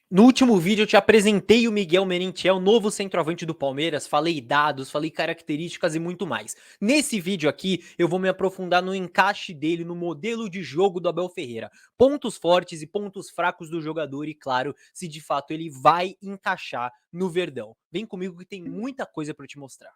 No último vídeo eu te apresentei o Miguel Merentiel, novo centroavante do Palmeiras, falei dados, falei características e muito mais. Nesse vídeo aqui eu vou me aprofundar no encaixe dele, no modelo de jogo do Abel Ferreira, pontos fortes e pontos fracos do jogador e claro, se de fato ele vai encaixar no Verdão. Vem comigo que tem muita coisa para te mostrar.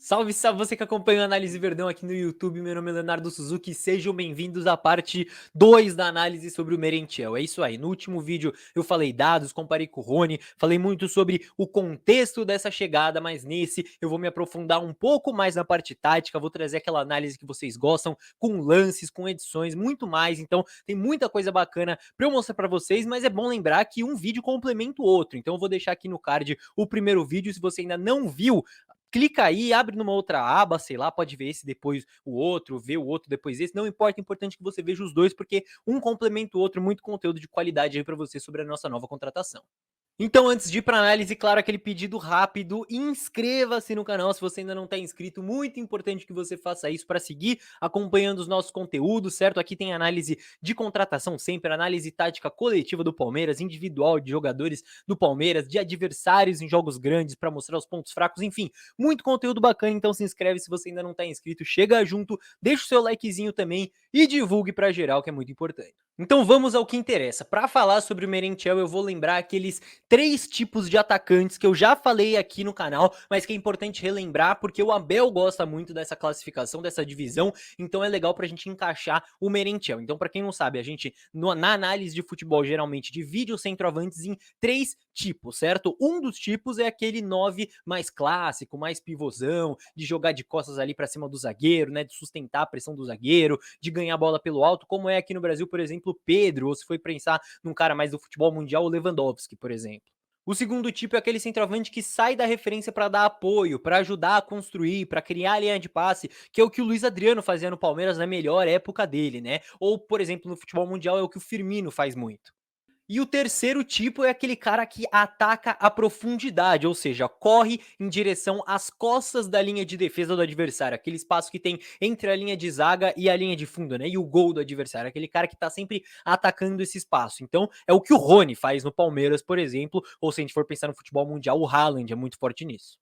Salve, salve você que acompanha a Análise Verdão aqui no YouTube, meu nome é Leonardo Suzuki, sejam bem-vindos à parte 2 da análise sobre o Merentiel. É isso aí, no último vídeo eu falei dados, comparei com o Rony, falei muito sobre o contexto dessa chegada, mas nesse eu vou me aprofundar um pouco mais na parte tática, vou trazer aquela análise que vocês gostam, com lances, com edições, muito mais, então tem muita coisa bacana para eu mostrar para vocês, mas é bom lembrar que um vídeo complementa o outro, então eu vou deixar aqui no card o primeiro vídeo, se você ainda não viu, clica aí, abre numa outra aba, sei lá, pode ver esse depois o outro, ver o outro depois esse, não importa, é importante que você veja os dois, porque um complementa o outro, muito conteúdo de qualidade aí para você sobre a nossa nova contratação. Então, antes de ir para análise, claro, aquele pedido rápido, inscreva-se no canal se você ainda não está inscrito, muito importante que você faça isso para seguir acompanhando os nossos conteúdos, certo? Aqui tem análise de contratação sempre, análise tática coletiva do Palmeiras, individual de jogadores do Palmeiras, de adversários em jogos grandes para mostrar os pontos fracos, enfim, muito conteúdo bacana, então se inscreve se você ainda não está inscrito, chega junto, deixa o seu likezinho também e divulgue para geral que é muito importante. Então vamos ao que interessa. Para falar sobre o Merentiel, eu vou lembrar aqueles 3 tipos de atacantes que eu já falei aqui no canal, mas que é importante relembrar porque o Abel gosta muito dessa classificação, dessa divisão, então é legal pra gente encaixar o Merentiel. Então, para quem não sabe, a gente na análise de futebol geralmente divide os centroavantes em 3 tipos, certo? Um dos tipos é aquele 9 mais clássico, mais pivôzão, de jogar de costas ali para cima do zagueiro, né, de sustentar a pressão do zagueiro, de ganhar a bola pelo alto, como é aqui no Brasil, por exemplo, o Pedro, ou se foi pensar num cara mais do futebol mundial, o Lewandowski, por exemplo. O segundo tipo é aquele centroavante que sai da referência para dar apoio, para ajudar a construir, para criar a linha de passe, que é o que o Luiz Adriano fazia no Palmeiras na melhor época dele, né? Ou, por exemplo, no futebol mundial é o que o Firmino faz muito. E o terceiro tipo é aquele cara que ataca a profundidade, ou seja, corre em direção às costas da linha de defesa do adversário, aquele espaço que tem entre a linha de zaga e a linha de fundo, né? E o gol do adversário, aquele cara que tá sempre atacando esse espaço. Então, é o que o Rony faz no Palmeiras, por exemplo, ou se a gente for pensar no futebol mundial, o Haaland é muito forte nisso.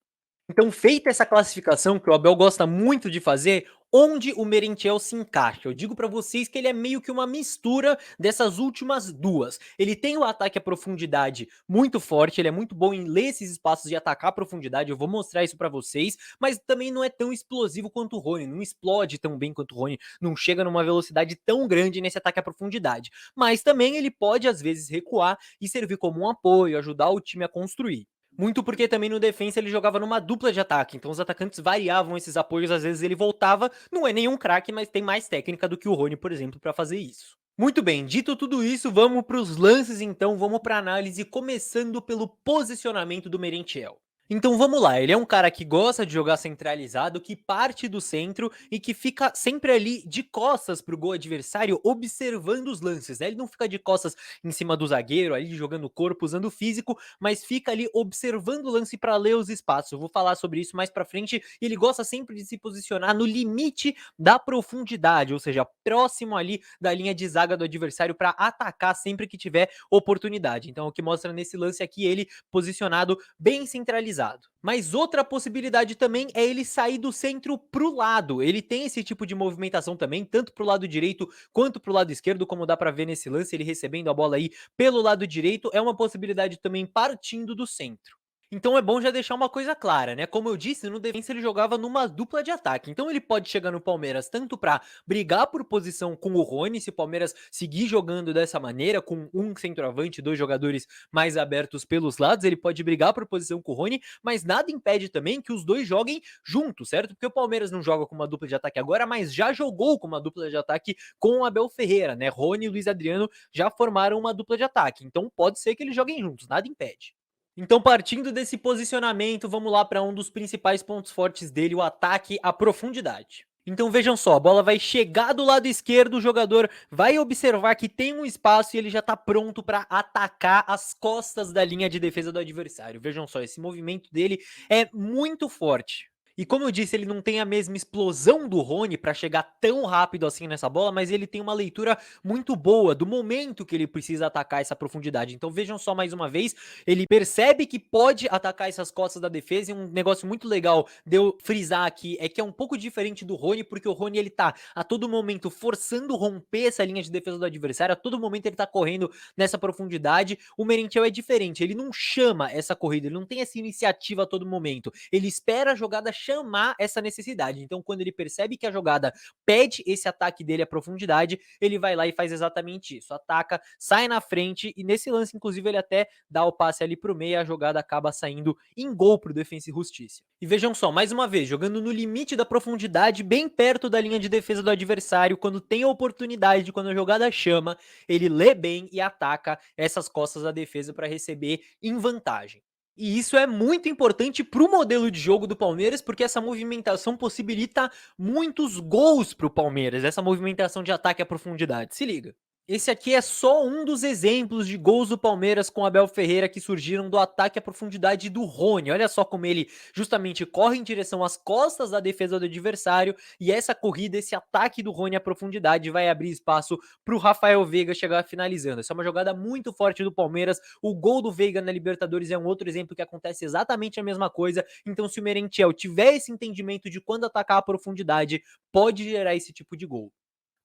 Então, feita essa classificação que o Abel gosta muito de fazer, onde o Merentiel se encaixa? Eu digo para vocês que ele é meio que uma mistura dessas últimas duas. Ele tem o ataque à profundidade muito forte, ele é muito bom em ler esses espaços e atacar a profundidade, eu vou mostrar isso para vocês, mas também não é tão explosivo quanto o Rony, não explode tão bem quanto o Rony, não chega numa velocidade tão grande nesse ataque à profundidade. Mas também ele pode, às vezes, recuar e servir como um apoio, ajudar o time a construir. Muito porque também no defensa ele jogava numa dupla de ataque, então os atacantes variavam esses apoios, às vezes ele voltava, não é nenhum craque, mas tem mais técnica do que o Rony, por exemplo, para fazer isso. Muito bem, dito tudo isso, vamos para os lances então, vamos para análise, começando pelo posicionamento do Merentiel. Então vamos lá, ele é um cara que gosta de jogar centralizado, que parte do centro e que fica sempre ali de costas pro gol adversário, observando os lances, né? Ele não fica de costas em cima do zagueiro, ali jogando o corpo, usando o físico, mas fica ali observando o lance para ler os espaços. Eu vou falar sobre isso mais para frente. Ele gosta sempre de se posicionar no limite da profundidade, ou seja, próximo ali da linha de zaga do adversário para atacar sempre que tiver oportunidade. Então, o que mostra nesse lance aqui ele posicionado bem centralizado. Mas outra possibilidade também é ele sair do centro pro lado. Ele tem esse tipo de movimentação também, tanto pro lado direito quanto pro lado esquerdo, como dá para ver nesse lance, ele recebendo a bola aí pelo lado direito, é uma possibilidade também partindo do centro. Então é bom já deixar uma coisa clara, né? Como eu disse, no defensa ele jogava numa dupla de ataque. Então ele pode chegar no Palmeiras tanto para brigar por posição com o Rony, se o Palmeiras seguir jogando dessa maneira, com um centroavante, dois jogadores mais abertos pelos lados, ele pode brigar por posição com o Rony, mas nada impede também que os dois joguem juntos, certo? Porque o Palmeiras não joga com uma dupla de ataque agora, mas já jogou com uma dupla de ataque com o Abel Ferreira, né? Rony e Luiz Adriano já formaram uma dupla de ataque. Então pode ser que eles joguem juntos, nada impede. Então, partindo desse posicionamento, vamos lá para um dos principais pontos fortes dele, o ataque à profundidade. Então vejam só, a bola vai chegar do lado esquerdo, o jogador vai observar que tem um espaço e ele já está pronto para atacar as costas da linha de defesa do adversário. Vejam só, esse movimento dele é muito forte. E como eu disse, ele não tem a mesma explosão do Rony para chegar tão rápido assim nessa bola, mas ele tem uma leitura muito boa do momento que ele precisa atacar essa profundidade. Então vejam só mais uma vez, ele percebe que pode atacar essas costas da defesa, e um negócio muito legal de eu frisar aqui é que é um pouco diferente do Rony, porque o Rony ele tá a todo momento forçando romper essa linha de defesa do adversário, a todo momento ele tá correndo nessa profundidade. O Merentiel é diferente, ele não chama essa corrida, ele não tem essa iniciativa a todo momento, ele espera a jogada chamar essa necessidade. Então, quando ele percebe que a jogada pede esse ataque dele à profundidade, ele vai lá e faz exatamente isso. Ataca, sai na frente e nesse lance, inclusive, ele até dá o passe ali pro meio e a jogada acaba saindo em gol pro Defensa e Justiça. E vejam só, mais uma vez, jogando no limite da profundidade, bem perto da linha de defesa do adversário, quando tem a oportunidade, quando a jogada chama, ele lê bem e ataca essas costas da defesa para receber em vantagem. E isso é muito importante para o modelo de jogo do Palmeiras, porque essa movimentação possibilita muitos gols para o Palmeiras, essa movimentação de ataque à profundidade. Se liga. Esse aqui é só um dos exemplos de gols do Palmeiras com Abel Ferreira que surgiram do ataque à profundidade do Rony. Olha só como ele justamente corre em direção às costas da defesa do adversário e essa corrida, esse ataque do Rony à profundidade vai abrir espaço para o Rafael Veiga chegar finalizando. Essa é uma jogada muito forte do Palmeiras. O gol do Veiga na Libertadores é um outro exemplo que acontece exatamente a mesma coisa. Então, se o Merentiel tiver esse entendimento de quando atacar a profundidade, pode gerar esse tipo de gol.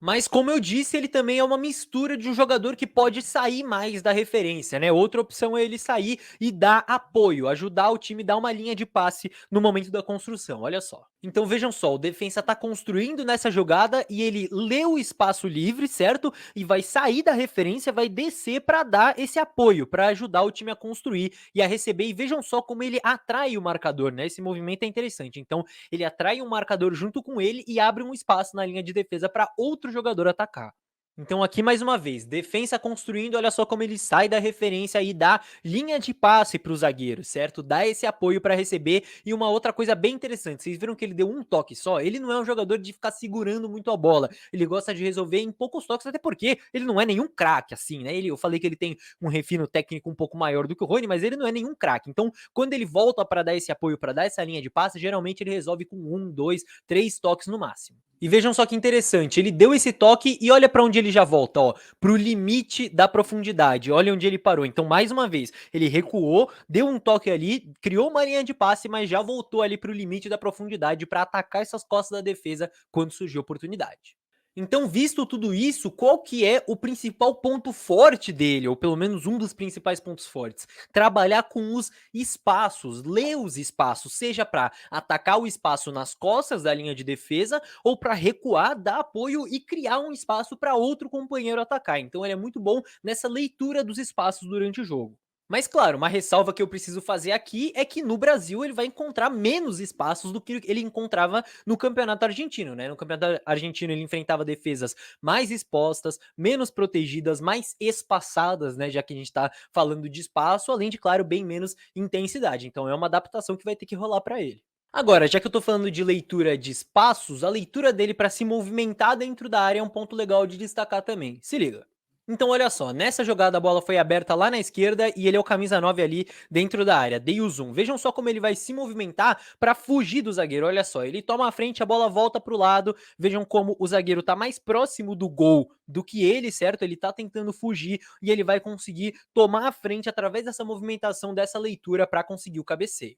Mas como eu disse, ele também é uma mistura de um jogador que pode sair mais da referência, né? Outra opção é ele sair e dar apoio, ajudar o time a dar uma linha de passe no momento da construção, olha só. Então vejam só, o defensa tá construindo nessa jogada e ele lê o espaço livre, certo? E vai sair da referência, vai descer para dar esse apoio, para ajudar o time a construir e a receber. E vejam só como ele atrai o marcador, né? Esse movimento é interessante. Então ele atrai um marcador junto com ele e abre um espaço na linha de defesa para outro jogador atacar. Então aqui mais uma vez, defensa construindo, olha só como ele sai da referência e dá linha de passe para o zagueiro, certo? Dá esse apoio para receber. E uma outra coisa bem interessante, vocês viram que ele deu um toque só? Ele não é um jogador de ficar segurando muito a bola, ele gosta de resolver em poucos toques, até porque ele não é nenhum craque assim, né? Eu falei que ele tem um refino técnico um pouco maior do que o Rony, mas ele não é nenhum craque. Então, quando ele volta para dar esse apoio, para dar essa linha de passe, geralmente ele resolve com um, dois, três toques no máximo. E vejam só que interessante, ele deu esse toque e olha para onde ele já volta, ó, pro limite da profundidade. Olha onde ele parou. Então, mais uma vez, ele recuou, deu um toque ali, criou uma linha de passe, mas já voltou ali pro limite da profundidade para atacar essas costas da defesa quando surgiu a oportunidade. Então, visto tudo isso, qual que é o principal ponto forte dele, ou pelo menos um dos principais pontos fortes? Trabalhar com os espaços, ler os espaços, seja para atacar o espaço nas costas da linha de defesa ou para recuar, dar apoio e criar um espaço para outro companheiro atacar. Então, ele é muito bom nessa leitura dos espaços durante o jogo. Mas claro, uma ressalva que eu preciso fazer aqui é que no Brasil ele vai encontrar menos espaços do que ele encontrava no campeonato argentino, né? No campeonato argentino ele enfrentava defesas mais expostas, menos protegidas, mais espaçadas, né? Já que a gente tá falando de espaço, além de, claro, bem menos intensidade. Então é uma adaptação que vai ter que rolar para ele. Agora, já que eu tô falando de leitura de espaços, a leitura dele para se movimentar dentro da área é um ponto legal de destacar também. Se liga. Então, olha só, nessa jogada a bola foi aberta lá na esquerda e ele é o camisa 9 ali dentro da área. Dei o zoom. Vejam só como ele vai se movimentar para fugir do zagueiro. Olha só, ele toma a frente, a bola volta pro lado. Vejam como o zagueiro tá mais próximo do gol do que ele, certo? Ele tá tentando fugir e ele vai conseguir tomar a frente através dessa movimentação, dessa leitura para conseguir o cabeceio.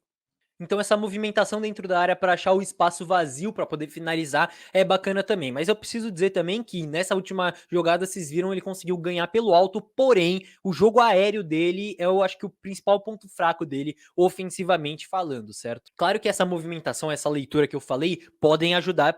Então essa movimentação dentro da área para achar o espaço vazio para poder finalizar é bacana também. Mas eu preciso dizer também que nessa última jogada, vocês viram, ele conseguiu ganhar pelo alto, porém, o jogo aéreo dele é, eu acho que o principal ponto fraco dele, ofensivamente falando, certo? Claro que essa movimentação, essa leitura que eu falei, podem ajudar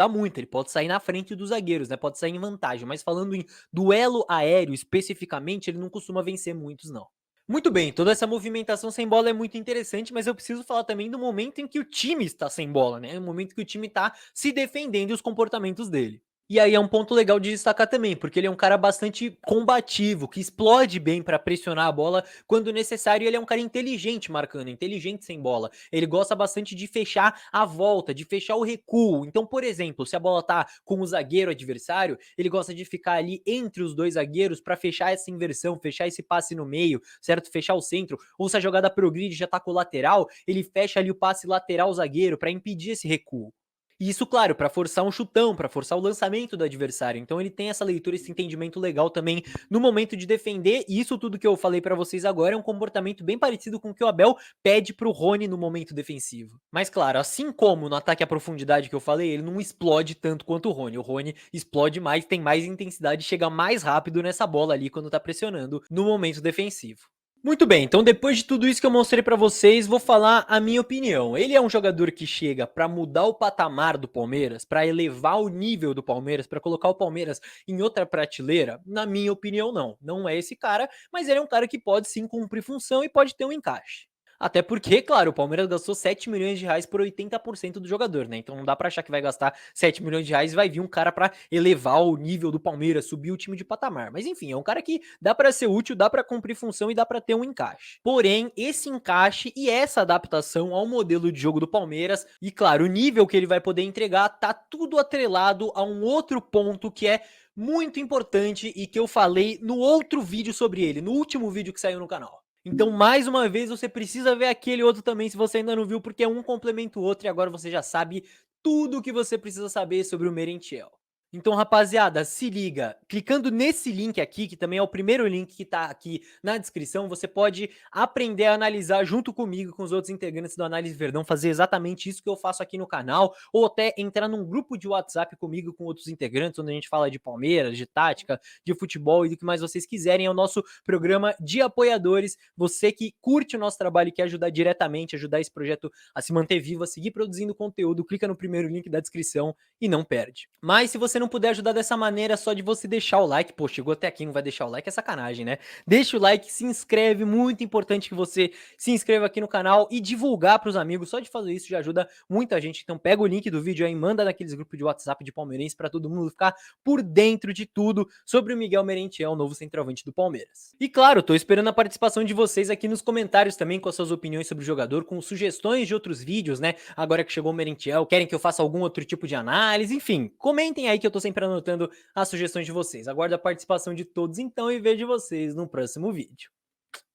muito. Ele pode sair na frente dos zagueiros, né? Pode sair em vantagem. Mas falando em duelo aéreo especificamente, ele não costuma vencer muitos, não. Muito bem, toda essa movimentação sem bola é muito interessante, mas eu preciso falar também do momento em que o time está sem bola, né? O momento que o time está se defendendo e os comportamentos dele. E aí é um ponto legal de destacar também, porque ele é um cara bastante combativo, que explode bem pra pressionar a bola quando necessário, e ele é um cara inteligente marcando, inteligente sem bola. Ele gosta bastante de fechar a volta, de fechar o recuo. Então, por exemplo, se a bola tá com o zagueiro adversário, ele gosta de ficar ali entre os dois zagueiros pra fechar essa inversão, fechar esse passe no meio, certo? Fechar o centro. Ou se a jogada progride já tá com o lateral, ele fecha ali o passe lateral zagueiro pra impedir esse recuo. E isso, claro, para forçar um chutão, para forçar o lançamento do adversário. Então ele tem essa leitura, esse entendimento legal também no momento de defender. E isso tudo que eu falei para vocês agora é um comportamento bem parecido com o que o Abel pede pro Rony no momento defensivo. Mas claro, assim como no ataque à profundidade que eu falei, ele não explode tanto quanto o Rony. O Rony explode mais, tem mais intensidade, chega mais rápido nessa bola ali quando tá pressionando no momento defensivo. Muito bem, então depois de tudo isso que eu mostrei pra vocês, vou falar a minha opinião. Ele é um jogador que chega pra mudar o patamar do Palmeiras, pra elevar o nível do Palmeiras, pra colocar o Palmeiras em outra prateleira? Na minha opinião, não. Não é esse cara, mas ele é um cara que pode sim cumprir função e pode ter um encaixe. Até porque, claro, o Palmeiras gastou 7 milhões de reais por 80% do jogador, né? Então não dá pra achar que vai gastar 7 milhões de reais e vai vir um cara pra elevar o nível do Palmeiras, subir o time de patamar. Mas enfim, é um cara que dá pra ser útil, dá pra cumprir função e dá pra ter um encaixe. Porém, esse encaixe e essa adaptação ao modelo de jogo do Palmeiras e, claro, o nível que ele vai poder entregar tá tudo atrelado a um outro ponto que é muito importante e que eu falei no outro vídeo sobre ele, no último vídeo que saiu no canal. Então, mais uma vez, você precisa ver aquele outro também, se você ainda não viu, porque um complementa o outro e agora você já sabe tudo o que você precisa saber sobre o Merentiel. Então, rapaziada, se liga, clicando nesse link aqui, que também é o primeiro link que tá aqui na descrição, você pode aprender a analisar junto comigo, com os outros integrantes do Análise Verdão, fazer exatamente isso que eu faço aqui no canal, ou até entrar num grupo de WhatsApp comigo, com outros integrantes, onde a gente fala de Palmeiras, de tática, de futebol e do que mais vocês quiserem. É o nosso programa de apoiadores. Você que curte o nosso trabalho e quer ajudar diretamente, ajudar esse projeto a se manter vivo, a seguir produzindo conteúdo, clica no primeiro link da descrição e não perde. Mas se você não puder ajudar dessa maneira, só de você deixar o like, pô, chegou até aqui, não vai deixar o like, é sacanagem, né? Deixa o like, se inscreve, muito importante que você se inscreva aqui no canal e divulgar pros amigos, só de fazer isso já ajuda muita gente. Então pega o link do vídeo aí, manda naqueles grupos de WhatsApp de palmeirense pra todo mundo ficar por dentro de tudo sobre o Miguel Merentiel, o novo centroavante do Palmeiras. E claro, tô esperando a participação de vocês aqui nos comentários também, com as suas opiniões sobre o jogador, com sugestões de outros vídeos, né? Agora que chegou o Merentiel, querem que eu faça algum outro tipo de análise, enfim, comentem aí que eu tô sempre anotando as sugestões de vocês. Aguardo a participação de todos então e vejo vocês no próximo vídeo.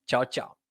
Tchau, tchau.